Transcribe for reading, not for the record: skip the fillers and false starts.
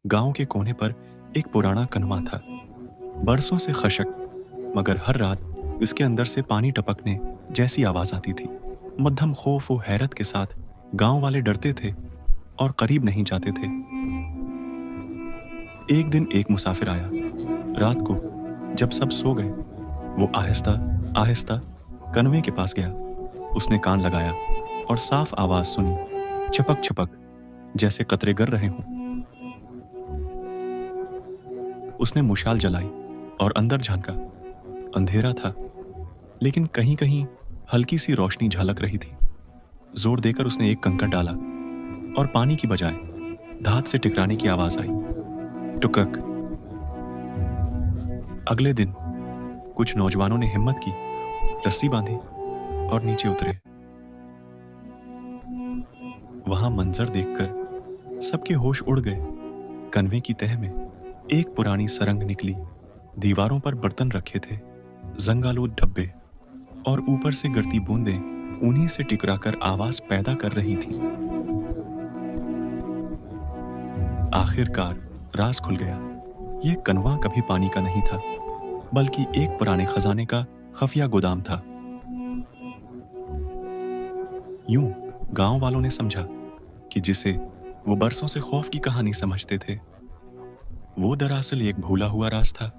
गांव के कोने पर एक पुराना कनवा था, बरसों से खशक, मगर हर रात इसके अंदर से पानी टपकने जैसी आवाज आती थी। मध्यम खौफ और हैरत के साथ गांव वाले डरते थे और करीब नहीं जाते थे। एक दिन एक मुसाफिर आया। रात को जब सब सो गए, वो आहिस्ता आहिस्ता कनवे के पास गया। उसने कान लगाया और साफ आवाज सुनी, छपक छपक, जैसे कतरे गिर रहे हों। उसने मुशाल जलाई और अंदर झांका। अंधेरा था, लेकिन कहीं कहीं हल्की सी रोशनी झलक रही थी। जोर देकर उसने एक कंकड़ डाला और पानी की बजाय धात से टकराने की आवाज आई, टुकक। अगले दिन कुछ नौजवानों ने हिम्मत की, रस्सी बांधी और नीचे उतरे। वहां मंजर देखकर सबके होश उड़ गए। कन्वे की तह में एक पुरानी सरंग निकली। दीवारों पर बर्तन रखे थे, जंगालूद डब्बे, और ऊपर से गिरती बूंदें उन्हीं से टकराकर आवाज पैदा कर रही थी। आखिरकार राज खुल गया। ये कनवा कभी पानी का नहीं था, बल्कि एक पुराने खजाने का खफिया गोदाम था। यूं गांव वालों ने समझा कि जिसे वो बरसों से खौफ की कहानी समझते थे, वो दरअसल एक भूला हुआ राज था।